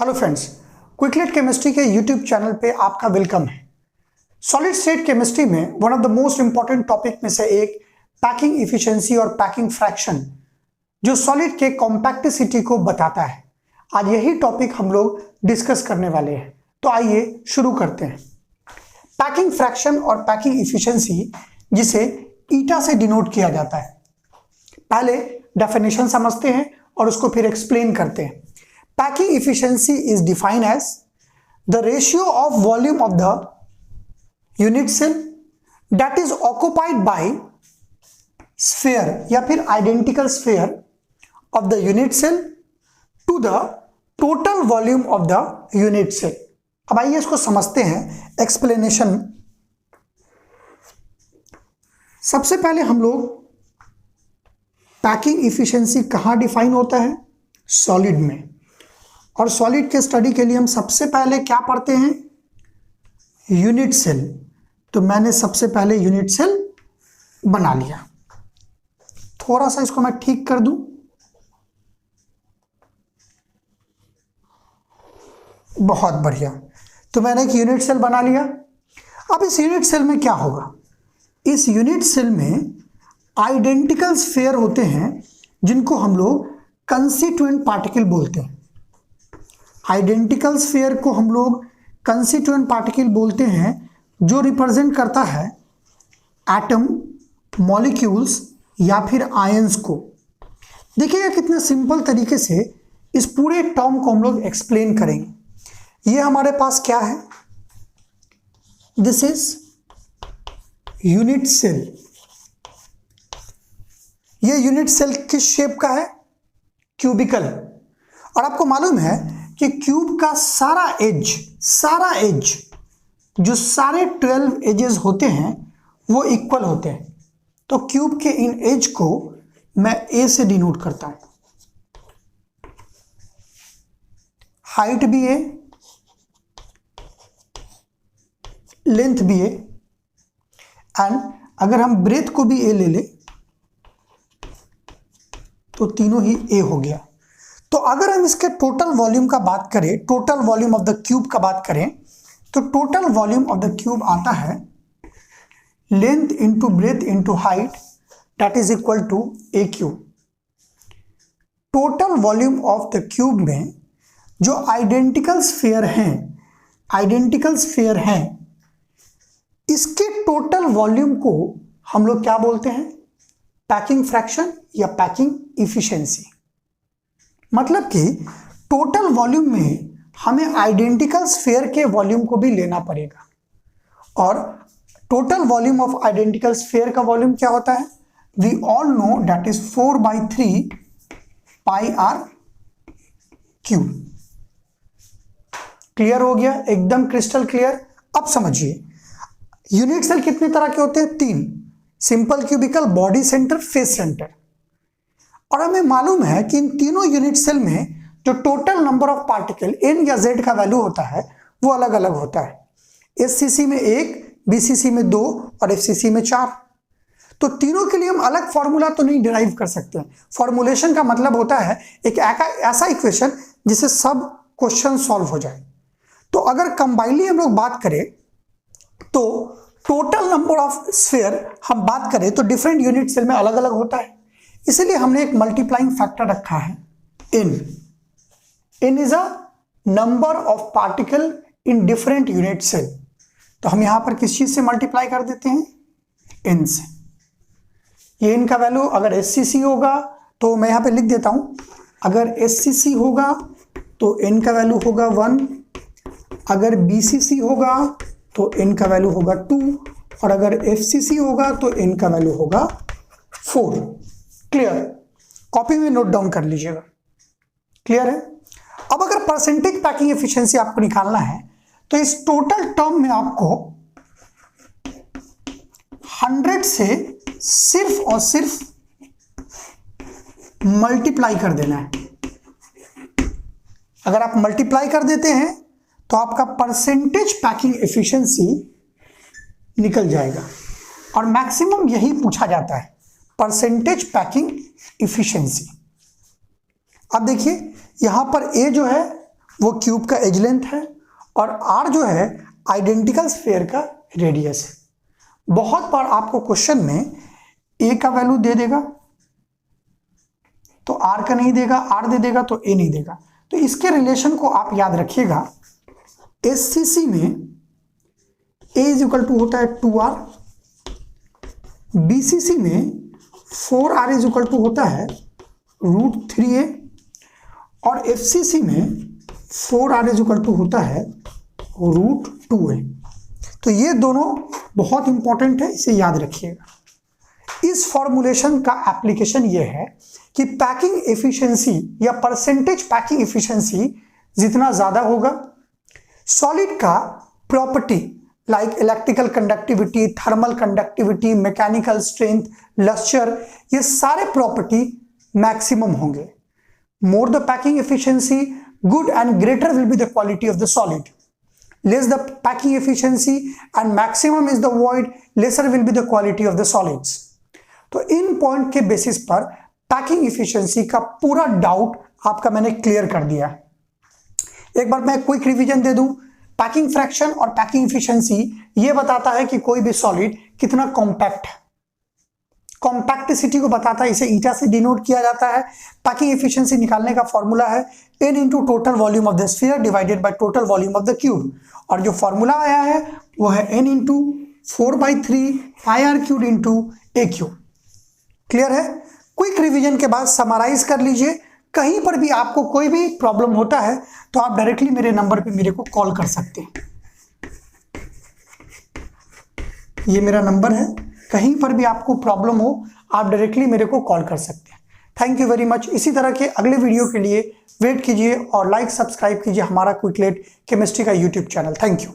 Hello friends, क्विकलेट chemistry के YouTube channel पे आपका वेलकम है। सॉलिड स्टेट केमिस्ट्री में one of the most important topic में से एक पैकिंग इफिशिएंसी और पैकिंग फ्रैक्शन जो सॉलिड के कॉम्पैक्टिसिटी को बताता है। आज यही टॉपिक हम लोग डिस्कस करने वाले हैं, तो आइए शुरू करते हैं। पैकिंग फ्रैक्शन और पैकिंग इफिशिएंसी जिसे ईटा से डिनोट किया जाता है। पहले डेफिनेशन समझते हैं और उसको फिर एक्सप्लेन करते हैं। Packing efficiency is defined as the ratio of volume of the unit cell that is occupied by sphere या फिर identical sphere of the unit cell to the total volume of the unit cell। अब आइए इसको समझते हैं explanation. सबसे पहले हम लोग पैकिंग इफिशिएंसी कहाँ डिफाइन होता है? सॉलिड में। और सॉलिड के स्टडी के लिए हम सबसे पहले क्या पढ़ते हैं? Unit cell. तो मैंने सबसे पहले यूनिट सेल बना लिया। थोड़ा सा इसको मैं ठीक कर दूं। बहुत बढ़िया। तो मैंने एक यूनिट सेल बना लिया। अब इस यूनिट सेल में क्या होगा? इस यूनिट सेल में आइडेंटिकल स्फीयर होते हैं जिनको हम लोग कंस्टिट्यूएंट पार्टिकल बोलते हैं। आइडेंटिकल स्फीयर को हम लोग कंस्टिट्यूएंट पार्टिकल बोलते हैं जो रिप्रेजेंट करता है एटम, मॉलिक्यूल्स या फिर आयंस को। देखिएगा कितने सिंपल तरीके से इस पूरे टर्म को हम लोग एक्सप्लेन करेंगे। ये हमारे पास क्या है? This is unit cell. ये यूनिट सेल किस शेप का है? क्यूबिकल। और आपको मालूम है कि क्यूब का सारा एज जो सारे 12 एजेस होते हैं वो इक्वल होते हैं। तो क्यूब के इन एज को मैं ए से डिनोट करता हूं। हाइट भी है, लेंथ भी है, एंड अगर हम ब्रेथ को भी ए ले ले तो तीनों ही ए हो गया। तो अगर हम इसके टोटल वॉल्यूम का बात करें, total volume of the cube का बात करें, तो total volume of the cube आता है length into breadth into height, that is equal to a cube. Total volume of the cube में जो आइडेंटिकल स्फीयर हैं, इसके टोटल वॉल्यूम को हम लोग क्या बोलते हैं? पैकिंग फ्रैक्शन या पैकिंग इफिशिएंसी। मतलब कि टोटल वॉल्यूम में हमें आइडेंटिकल स्फीयर के वॉल्यूम को भी लेना पड़ेगा। और total volume of identical sphere का वॉल्यूम क्या होता है? We all know that is 4/3 pi r cube. Clear हो गया? एकदम क्रिस्टल क्लियर। अब समझिए यूनिट सेल कितने तरह के होते हैं? 3। Simple cubical, body centre, face centre. और हमें मालूम है कि इन तीनों यूनिट सेल में जो total number of particle n या जेड का वैल्यू होता है वो अलग अलग होता है। एससीसी में 1, बीसीसी में 2 और एफसीसी में 4। तो तीनों के लिए हम अलग फॉर्मूला तो नहीं डिराइव कर सकते हैं। फॉर्मुलेशन का मतलब होता है एक ऐसा इक्वेशन जिससे सब क्वेश्चन सॉल्व हो जाए। तो अगर कंबाइनली हम लोग बात करें तो टोटल नंबर ऑफ स्फीयर हम बात करें तो डिफरेंट यूनिट सेल में अलग अलग होता है। इसलिए हमने एक मल्टीप्लाइंग फैक्टर रखा है n is a number of particle in different unit cell. तो हम यहां पर किस चीज से मल्टीप्लाई कर देते हैं? n से। ये n का वैल्यू अगर SCC होगा तो मैं यहां पे लिख देता हूं, अगर SCC होगा तो n का वैल्यू होगा 1, अगर BCC होगा तो n का वैल्यू होगा 2, और अगर FCC होगा तो n का वैल्यू होगा 4। क्लियर? कॉपी में नोट डाउन कर लीजिएगा। क्लियर है? अब अगर परसेंटेज पैकिंग एफिशिएंसी आपको निकालना है तो इस टोटल टर्म में आपको 100 से सिर्फ और सिर्फ मल्टीप्लाई कर देना है। अगर आप मल्टीप्लाई कर देते हैं तो आपका परसेंटेज पैकिंग एफिशिएंसी निकल जाएगा। और मैक्सिमम यही पूछा जाता है, परसेंटेज पैकिंग इफिशिएंसी। अब देखिए यहां पर ए जो है वो क्यूब का एज लेंथ है और आर जो है आइडेंटिकल स्फीयर का रेडियस है। बहुत बार आपको क्वेश्चन में ए का वैल्यू दे देगा तो आर का नहीं देगा, आर दे देगा तो ए नहीं देगा। तो इसके रिलेशन को आप याद रखिएगा। एससीसी में ए इज इक्वल टू होता है 2r, बीसीसी में 4r इज इक्वल टू होता है √3a और एफसीसी में 4r इज इक्वल टू होता है √2a। तो ये दोनों बहुत इंपॉर्टेंट है, इसे याद रखिएगा। इस फॉर्मूलेशन का एप्लीकेशन ये है कि पैकिंग एफिशिएंसी या परसेंटेज पैकिंग एफिशिएंसी जितना ज्यादा होगा, सॉलिड का property like electrical conductivity, thermal conductivity, mechanical strength, lustre, ये सारे प्रॉपर्टी मैक्सिमम होंगे। More the packing efficiency, good and greater will be the quality of the solid. Less the packing efficiency and maximum is the void, lesser will be the quality of the solids. तो इन point के basis पर packing efficiency का पूरा doubt आपका मैंने clear कर दिया। एक बार मैं क्विक रिवीजन दे दूं। पैकिंग फ्रैक्शन और पैकिंग एफिशिएंसी ये बताता है कि कोई भी सॉलिड कितना कॉम्पैक्ट है, कॉम्पैक्टिसिटी को बताता है, इसे ईटा से डिनोट किया जाता है। पैकिंग एफिशिएंसी निकालने का फॉर्मूला है n into total volume of the sphere divided by total volume of the cube, और जो फॉर्मूला आया है वो है n into 4/3 πr³ into a³। Clear है? क्विक रिवीजन के बाद समराइज कर लीजिए। कहीं पर भी आपको कोई भी प्रॉब्लम होता है तो आप डायरेक्टली मेरे नंबर पे मेरे को कॉल कर सकते हैं। ये मेरा नंबर है, कहीं पर भी आपको प्रॉब्लम हो आप डायरेक्टली मेरे को कॉल कर सकते हैं। Thank you very much. इसी तरह के अगले वीडियो के लिए वेट कीजिए और लाइक सब्सक्राइब कीजिए हमारा क्विकलेट केमिस्ट्री का यूट्यूब चैनल। Thank you.